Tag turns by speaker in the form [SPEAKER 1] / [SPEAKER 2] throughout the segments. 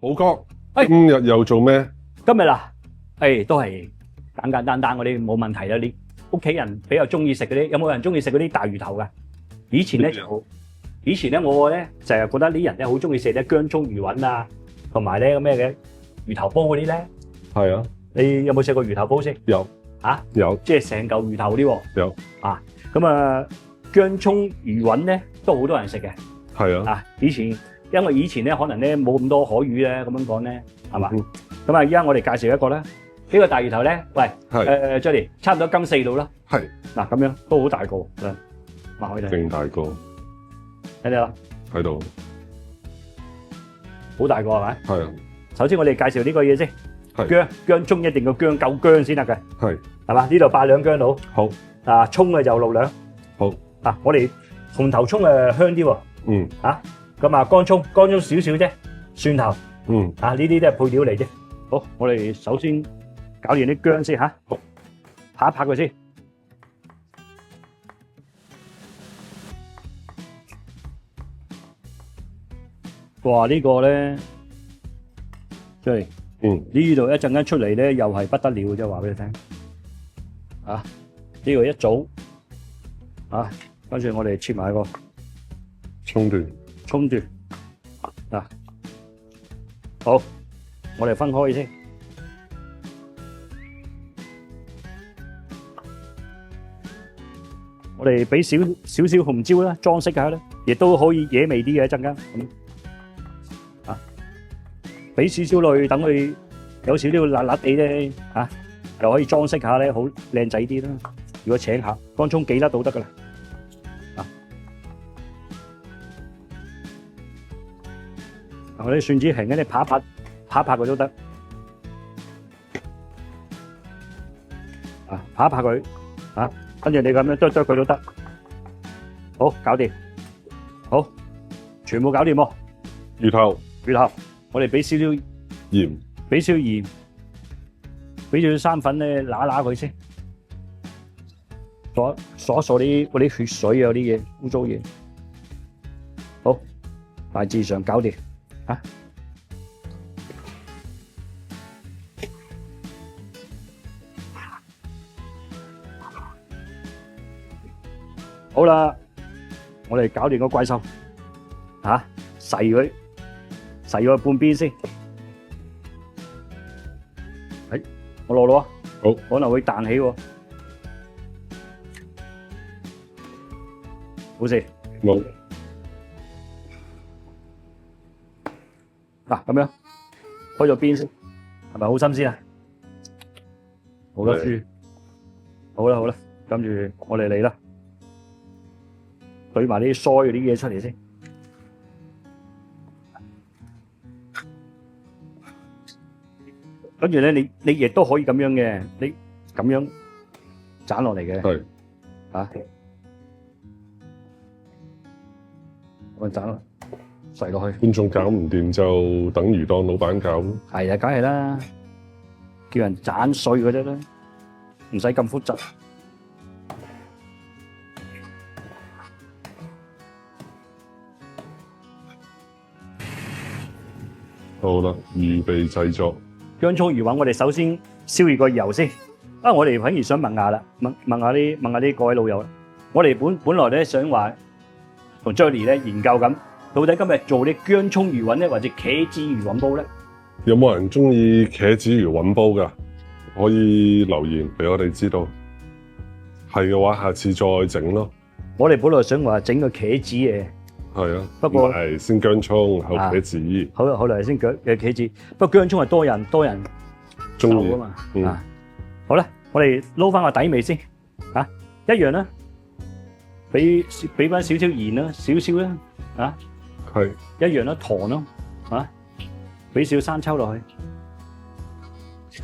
[SPEAKER 1] 寶哥，今日又做咩？
[SPEAKER 2] 今日啦，都係簡簡單單嗰啲冇問題啦。你屋企人比較中意食嗰啲，有冇人中意食嗰啲大魚頭噶？以前咧我咧成日覺得啲人咧好中意食啲薑葱魚雲啊，同埋咧咩嘅魚頭煲嗰啲咧。
[SPEAKER 1] 係啊，
[SPEAKER 2] 你有冇食過魚頭煲先？
[SPEAKER 1] 有
[SPEAKER 2] 嚇，
[SPEAKER 1] 有
[SPEAKER 2] 即係成嚿魚頭啲喎。
[SPEAKER 1] 有
[SPEAKER 2] 啊，咁啊薑葱魚雲咧都好多人食嘅。
[SPEAKER 1] 係啊，
[SPEAKER 2] 啊，因為以前咧可能咧冇咁多海魚咧，咁樣講咧係嘛？
[SPEAKER 1] 嗯
[SPEAKER 2] 咁啊，而家我哋介紹一個啦。呢個大魚頭咧，喂，
[SPEAKER 1] 係
[SPEAKER 2] Johnny，差唔多斤4度啦。
[SPEAKER 1] 係
[SPEAKER 2] 嗱，咁樣都好大個，擘開睇，
[SPEAKER 1] 勁大個
[SPEAKER 2] 睇睇啦，
[SPEAKER 1] 喺度，
[SPEAKER 2] 好大個係咪？
[SPEAKER 1] 係啊，
[SPEAKER 2] 首先我哋介紹呢個嘢先，
[SPEAKER 1] 係
[SPEAKER 2] 薑葱一定要薑夠薑先得嘅，
[SPEAKER 1] 係
[SPEAKER 2] 係嘛？呢度8兩薑到，
[SPEAKER 1] 好
[SPEAKER 2] 啊，葱嘅就6兩，
[SPEAKER 1] 好
[SPEAKER 2] 啊，我哋紅頭葱香啲喎，
[SPEAKER 1] 嗯
[SPEAKER 2] 咁啊乾葱少少啫，蒜頭啊呢啲都係配料嚟啫。好，我哋首先搞完啲薑先嚇，拍一拍佢先。哇！呢個咧，即係呢度一陣間出嚟咧，又係不得了嘅啫，話俾你聽。啊，呢個一組啊，跟住我哋切埋個
[SPEAKER 1] 葱段
[SPEAKER 2] 嗱，好，我哋分開先。我哋俾少紅椒啦，裝飾下啦，亦都可以惹味啲嘅一陣間咁。啊，俾少少淚，等佢有少少辣辣地咧，又可以裝飾下咧，好靚仔啲啦。如果請客，乾葱幾粒都得噶啦。我啲蒜子輕咧，你拍一拍佢都得。啊，拍一拍佢，跟住你咁樣剁佢都得。好，搞掂。好，全部搞掂喎。
[SPEAKER 1] 魚頭，
[SPEAKER 2] 我哋俾少少
[SPEAKER 1] 鹽，
[SPEAKER 2] 俾少少生粉咧，揦揦佢先，鎖啲嗰啲血水啊，嗰啲嘢污糟嘢。好，大致上搞掂。好啦，我哋搞掂個怪獸，洗佢半邊先。我落咯，
[SPEAKER 1] 好，
[SPEAKER 2] 可能會彈起喎，好事。
[SPEAKER 1] 冇
[SPEAKER 2] 嗱，咁樣開咗邊先，係咪好新鮮啊？好啦，好啦，跟住我哋嚟啦，懟埋啲腮嗰啲嘢出嚟先。跟住咧，你亦都可以咁樣嘅，你咁樣斬落嚟嘅，
[SPEAKER 1] 係
[SPEAKER 2] 我斬啦，洗落去。
[SPEAKER 1] 觀眾搞唔掂就等於當老闆搞。
[SPEAKER 2] 係啊，梗係啦，叫人斬碎嗰啲啦，唔使咁複雜。
[SPEAKER 1] 好啦，預備製作。
[SPEAKER 2] 薑葱魚雲，我哋首先燒熱個油先。我哋反而想問下啦，問下啲各位老友啦。我哋本來咧想話同 Johnny 咧研究緊，到底今日做啲薑葱魚雲咧，或者茄子魚雲煲咧？
[SPEAKER 1] 有冇人中意茄子魚雲煲㗎？可以留言俾我哋知道。係嘅話，下次再整咯。
[SPEAKER 2] 我哋本來想話整個茄子嘅。
[SPEAKER 1] 係啊，
[SPEAKER 2] 不過
[SPEAKER 1] 係先薑葱後茄子。
[SPEAKER 2] 好啦，先茄子。不過薑葱係多人
[SPEAKER 1] 中意
[SPEAKER 2] 啊嘛。好啦，我哋撈翻個底味先。一樣啦，俾翻少少鹽啦，少少啦。
[SPEAKER 1] 係
[SPEAKER 2] 一樣啦，糖咯。俾少生抽落去，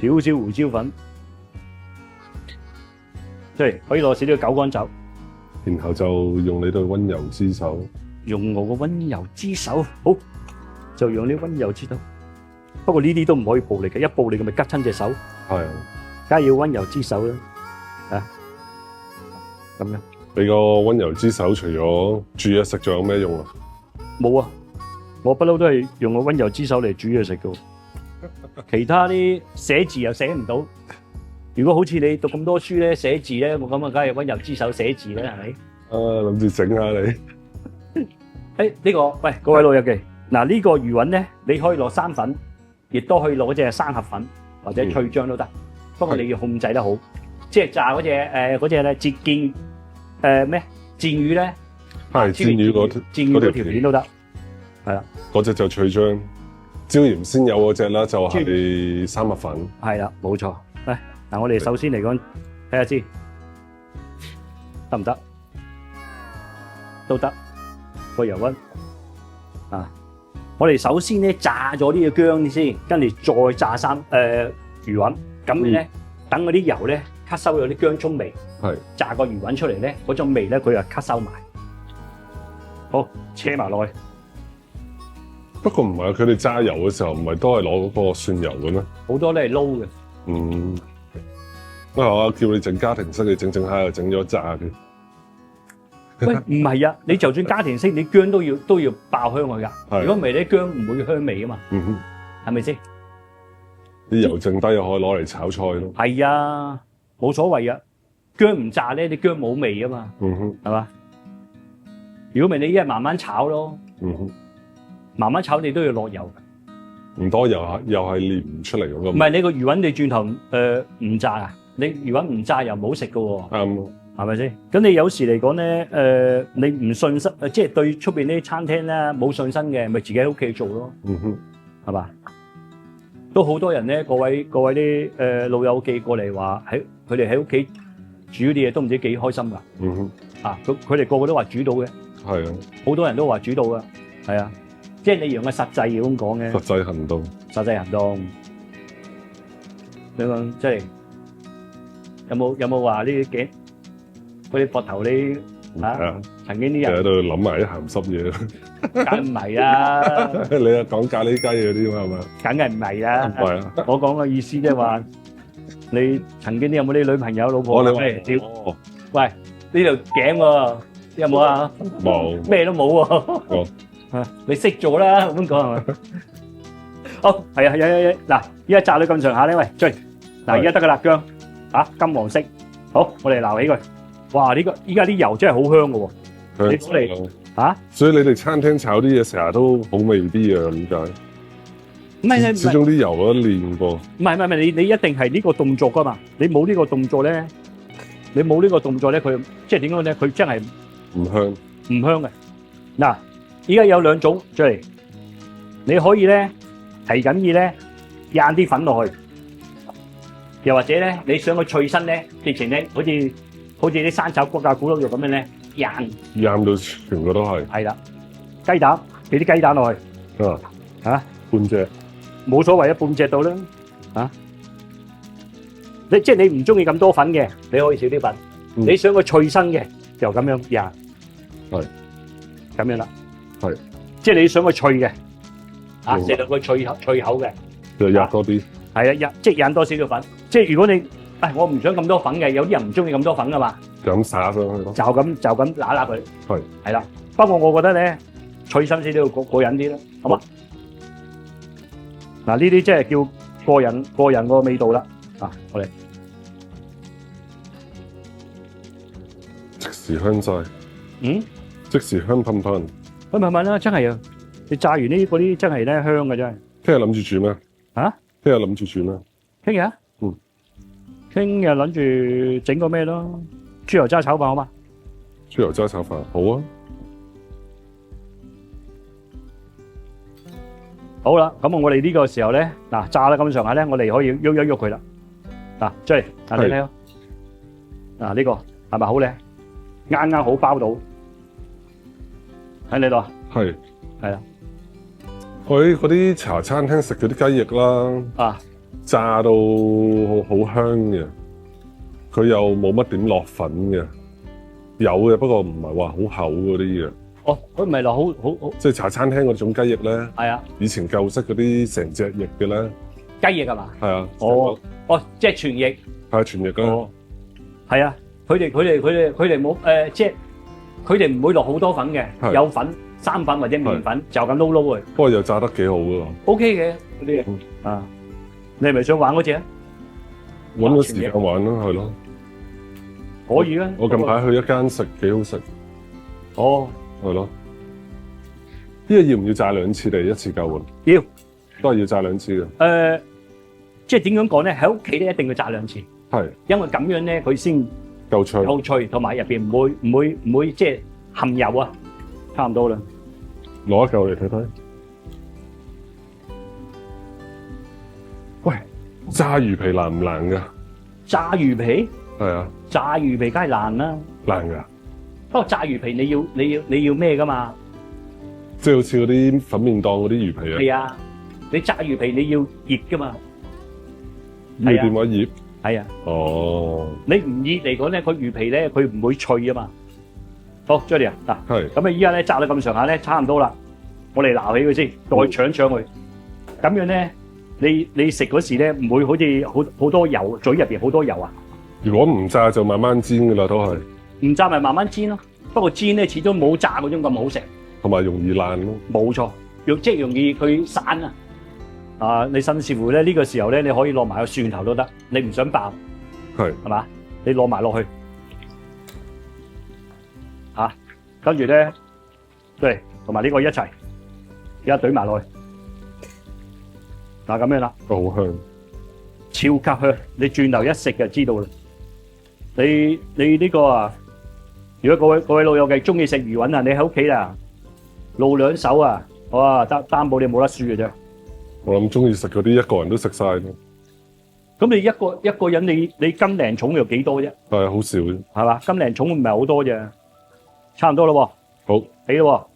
[SPEAKER 2] 少少胡椒粉，即係可以落少少九乾酒。
[SPEAKER 1] 然後就用你對溫柔之手。
[SPEAKER 2] 用我個溫柔之手，好，就用呢溫柔之手。不過呢啲都唔可以暴力嘅，一暴力咁咪拮親隻手。
[SPEAKER 1] 係，
[SPEAKER 2] 梗係要溫柔之手啦。咁樣。
[SPEAKER 1] 俾個溫柔之手，除咗煮嘢食，仲有咩用啊？
[SPEAKER 2] 冇啊，我不嬲都係用個温柔之手嚟煮嘢食嘅喎，其他啲寫字又寫唔到。如果好似你讀咁多書咧，寫字咧，我咁啊，梗係温柔之手寫字啦，係咪？
[SPEAKER 1] 諗住整下你。
[SPEAKER 2] 呢個喂，各位老友記，嗱呢個魚雲咧，你可以落生粉，亦都可以落嗰隻生合粉或者脆漿都得。不過你要控制得好，即係炸嗰隻咧節見咩煎魚咧，
[SPEAKER 1] 係煎魚嗰條
[SPEAKER 2] 片都得，係啦。
[SPEAKER 1] 嗰隻就脆漿，椒鹽先有嗰隻啦，就係生麥粉。
[SPEAKER 2] 係啦，冇錯。嗱，我哋首先嚟講，睇下先得唔得？都得。個油溫啊！我哋首先咧炸咗呢個薑先，跟住再炸魚雲，咁咧等嗰啲油咧吸收咗啲薑葱味，
[SPEAKER 1] 係
[SPEAKER 2] 炸個魚雲出嚟咧，嗰種味咧佢又吸收埋。好，車埋落去。
[SPEAKER 1] 不過唔係，佢哋炸油嘅時候唔係都係攞嗰個蒜油嘅咩？
[SPEAKER 2] 好多都係撈嘅。
[SPEAKER 1] 我叫你整家庭式，你整下又整咗炸嘅。
[SPEAKER 2] 喂，唔係啊！你就算家庭式，你薑都要爆香佢㗎。如果唔係，啲薑唔會香味㗎嘛。係咪先？
[SPEAKER 1] 啲油剩低又可以攞嚟炒菜咯。
[SPEAKER 2] 係啊，冇所謂啊。薑唔炸咧，啲薑冇味啊嘛。係嘛？如果唔係，你一係慢慢炒咯。慢慢炒你都要落油。
[SPEAKER 1] 唔多油啊，又係練唔出嚟嗰個。
[SPEAKER 2] 唔係你個魚雲，你轉頭唔炸啊？你魚雲唔炸又唔好食㗎喎。
[SPEAKER 1] 啱。
[SPEAKER 2] 係咪先？咁你有時嚟講咧，你唔信心，即係對出邊啲餐廳咧冇信心嘅，咪自己喺屋企做咯。係嘛？都好多人咧，各位啲老友記過嚟話佢哋喺屋企煮啲嘢都唔知幾開心㗎。佢哋個個都話煮到嘅。係啊，好多人都話煮到㗎。係啊，即係你用個實際咁講嘅。
[SPEAKER 1] 實際行動。實際行動。
[SPEAKER 2] 你講即係有冇話呢啲嘅？嗰啲膊頭你曾經啲人
[SPEAKER 1] 喺度諗埋啲鹹濕嘢，
[SPEAKER 2] 梗唔係啦！
[SPEAKER 1] 你又講咖喱雞嗰啲嘛係嘛？
[SPEAKER 2] 梗係唔係啦？
[SPEAKER 1] 唔係啊！
[SPEAKER 2] 我講嘅意思即係話，你曾經有冇啲女朋友、老婆？喂，呢條頸喎，有冇啊？
[SPEAKER 1] 冇，
[SPEAKER 2] 咩都冇喎。你識做啦，咁講係嘛？好，係啊，有嗱，依家炸到咁上下咧，喂，追嗱，而家得個辣姜金黃色，好，我哋撈起佢。哇！呢個依家啲油真係好香嘅喎，你攞嚟
[SPEAKER 1] 所以你哋餐廳炒啲嘢成日都好味啲啊？點解？
[SPEAKER 2] 唔係，
[SPEAKER 1] 始終啲油都練過。唔
[SPEAKER 2] 係，你一定係呢個動作噶嘛？你冇呢個動作咧，佢即係點講咧？佢真係
[SPEAKER 1] 唔香，
[SPEAKER 2] 唔香嘅。嗱，依家有兩種出嚟，你可以咧提緊意咧掗啲粉落去，又或者咧你想佢脆身咧，直情咧好似啲生炒骨架咕碌肉咁樣咧，
[SPEAKER 1] 掗到全個都係。係啦，
[SPEAKER 2] 雞蛋俾啲雞蛋落去。
[SPEAKER 1] 半隻
[SPEAKER 2] 冇所謂啊，半隻到啦。即係你唔中意咁多粉嘅，你可以少啲粉。你想佢脆身嘅，就咁樣掗。係咁樣啦。係即係你想佢脆嘅，食到佢脆口嘅，
[SPEAKER 1] 就掗多啲。
[SPEAKER 2] 係啊，即係掗多少少粉。即係如果你我唔想咁多粉嘅，有啲人唔中意咁多粉噶嘛。
[SPEAKER 1] 就咁灑上去咯。就
[SPEAKER 2] 咁揦佢。係啦。不過我覺得咧，脆身先都要過癮啲啦，好嘛？嗱，呢啲即係叫過癮個味道啦。我哋
[SPEAKER 1] 即時香晒。即時香噴噴。
[SPEAKER 2] 香噴噴啦，真係啊！你炸完嗰啲真係咧香嘅真係。
[SPEAKER 1] 聽日諗住煮咩？聽日諗住煮咩？
[SPEAKER 2] 聽日？聽日諗住整個咩咯？豬油渣炒飯好嘛？
[SPEAKER 1] 豬油渣炒飯好啊！
[SPEAKER 2] 好啦，咁我哋呢個時候咧，嗱炸得咁上下咧，我哋可以喐一喐佢啦。嗱，出嚟，你睇下，嗱呢個係咪好靚？啱啱好包到喺你度啊？係啊。
[SPEAKER 1] 去嗰啲茶餐廳食嗰啲雞翼啦。炸到好香嘅，佢又冇乜點落粉嘅，有嘅，不過唔係話好厚嗰啲嘅。
[SPEAKER 2] 佢唔係落好，
[SPEAKER 1] 即係茶餐廳嗰種雞翼咧。
[SPEAKER 2] 係啊，
[SPEAKER 1] 以前舊式嗰啲成隻翼嘅咧。
[SPEAKER 2] 雞翼係嘛？係
[SPEAKER 1] 啊。
[SPEAKER 2] 即係全翼。
[SPEAKER 1] 係全翼啦。
[SPEAKER 2] 係啊，佢哋冇即係佢哋唔會落好多粉嘅，有粉生粉或者麵粉，就咁撈佢。
[SPEAKER 1] 不過又炸得幾好㗎。
[SPEAKER 2] OK 嘅嗰啲嘢啊，你係咪想玩嗰隻啊？
[SPEAKER 1] 揾個時間玩啦，係咯。
[SPEAKER 2] 可以啊。
[SPEAKER 1] 我近排去一間食幾好食。
[SPEAKER 2] 哦，
[SPEAKER 1] 係咯。呢個要唔要炸2次定一次夠啊？
[SPEAKER 2] 要，
[SPEAKER 1] 都係要炸2次嘅。
[SPEAKER 2] 即係點樣講咧？喺屋企咧一定要炸2次，
[SPEAKER 1] 係，
[SPEAKER 2] 因為咁樣咧佢先
[SPEAKER 1] 夠脆，
[SPEAKER 2] 夠脆，同埋入邊唔會即係含油啊。差唔多啦，
[SPEAKER 1] 攞一嚿嚟睇睇。喂，炸魚皮難唔難㗎？
[SPEAKER 2] 炸魚皮？
[SPEAKER 1] 係啊，
[SPEAKER 2] 炸魚皮梗係難啦。
[SPEAKER 1] 難㗎。
[SPEAKER 2] 不過炸魚皮你要咩㗎嘛？
[SPEAKER 1] 即係好似嗰啲粉麵檔嗰啲魚皮啊。
[SPEAKER 2] 係啊，你炸魚皮你要熱㗎嘛？
[SPEAKER 1] 要點樣熱？
[SPEAKER 2] 係啊。
[SPEAKER 1] 哦。
[SPEAKER 2] 你唔熱嚟講咧，佢魚皮咧佢唔會脆啊嘛。好 Johnny 啊，嗱，
[SPEAKER 1] 係。咁
[SPEAKER 2] 啊依家咧炸到咁上下咧，差唔多啦。我哋撈起佢先，再搶佢。咁樣咧，你食嗰時咧唔會好似好多油，嘴入邊好多油啊。
[SPEAKER 1] 如果唔炸就慢慢煎㗎啦，都係。
[SPEAKER 2] 唔炸咪慢慢煎咯。不過煎咧始終冇炸嗰種咁好食。
[SPEAKER 1] 同埋容易爛咯。
[SPEAKER 2] 冇錯，即係容易佢散啊。啊，你甚至乎咧呢個時候咧，你可以落埋個蒜頭都得。你唔想爆，係嘛？你落埋落去，嚇，跟住咧，對，同埋呢個一齊，而家懟埋落去，嗱咁樣啦，
[SPEAKER 1] 好香，
[SPEAKER 2] 超級香。你轉頭一食就知道啦。你呢個啊，如果各位老友記中意食魚雲啊，你喺屋企啊，露兩手啊，哇，擔保你冇得輸嘅啫。
[SPEAKER 1] 我諗中意食嗰啲一個人都食晒咯。
[SPEAKER 2] 咁你一個人你斤零重又幾多啫？
[SPEAKER 1] 係好少啫，
[SPEAKER 2] 係嘛？斤零重唔係好多啫，差唔多咯喎。
[SPEAKER 1] 好，
[SPEAKER 2] 起咯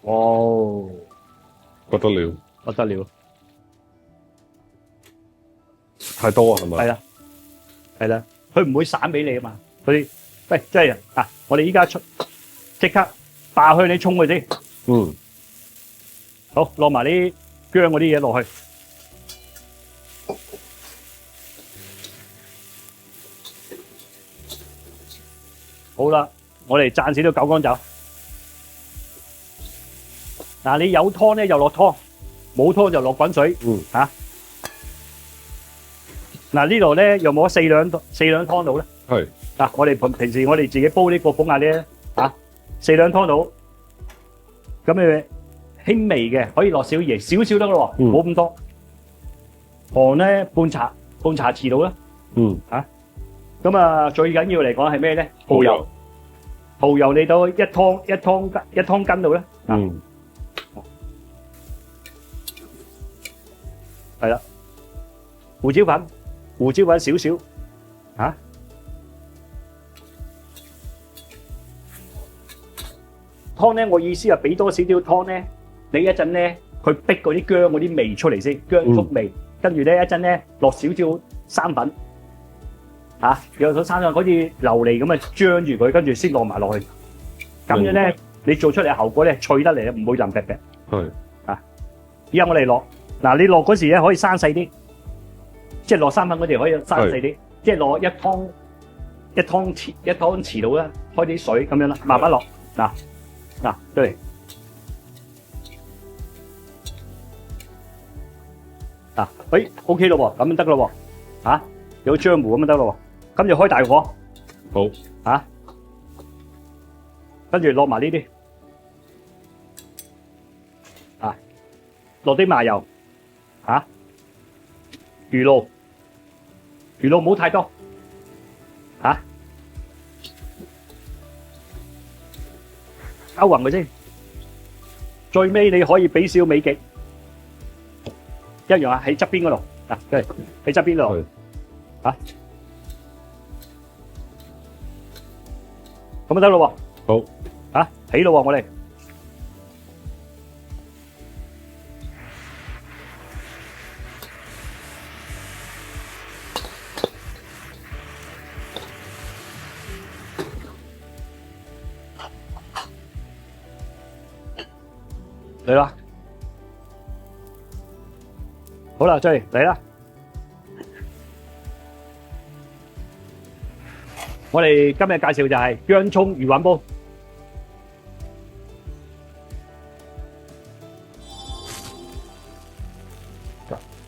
[SPEAKER 2] 喎。哦，
[SPEAKER 1] 不得了，
[SPEAKER 2] 不得了，
[SPEAKER 1] 太多係咪？
[SPEAKER 2] 係啦，係啦，佢唔會散俾你啊嘛。佢喂，即係啊，我哋依家即刻爆香你沖佢先。
[SPEAKER 1] 嗯。
[SPEAKER 2] 好，落埋啲薑嗰啲嘢落去。好啦，我哋暫時都攪乾酒。嗱，你有湯咧就落湯，冇湯就落滾水。嚇。嗱呢度咧有冇4兩湯到咧？
[SPEAKER 1] 係。
[SPEAKER 2] 嗱，我哋平時我哋自己煲呢個鳳鴨咧嚇，4兩湯到。咁輕微嘅可以落少鹽，少少得咯喎，冇咁多。糖咧半茶匙到啦。嚇。咁啊，最緊要嚟講係咩咧？蠔油。蠔油你到一湯羹度啦。係啦。胡椒粉少少。嚇。湯咧，我意思係俾多少少湯咧。你一陣咧，佢逼嗰啲薑嗰啲味出嚟先，薑葱味，跟住咧一陣咧落少少生粉，嚇，有咗生粉好似琉璃咁啊，將住佢，跟住先落埋落去，咁樣咧你做出嚟嘅效果咧脆得嚟，唔會腍劈劈。係啊，而家我哋落，嗱你落嗰時咧可以生細啲，即係落生粉嗰時可以生細啲，即係落一湯匙到啦，開啲水咁樣啦，慢慢落，嗱出嚟。OK 咯喎，咁樣得咯喎，嚇，有漿糊咁樣得咯喎，咁就開大火，
[SPEAKER 1] 好，
[SPEAKER 2] 嚇，跟住落埋呢啲，啊，落啲麻油，嚇，魚露唔好太多，嚇，勾勻佢先，最尾你可以俾少美極。一樣啊，喺側邊嗰度，嗱，喺側邊度，嚇，咁就得咯喎。好，嚇，起咯喎，我哋嚟啦。好啦，再嚟啦！我哋今日介紹就係薑葱魚丸煲。
[SPEAKER 1] 㗎。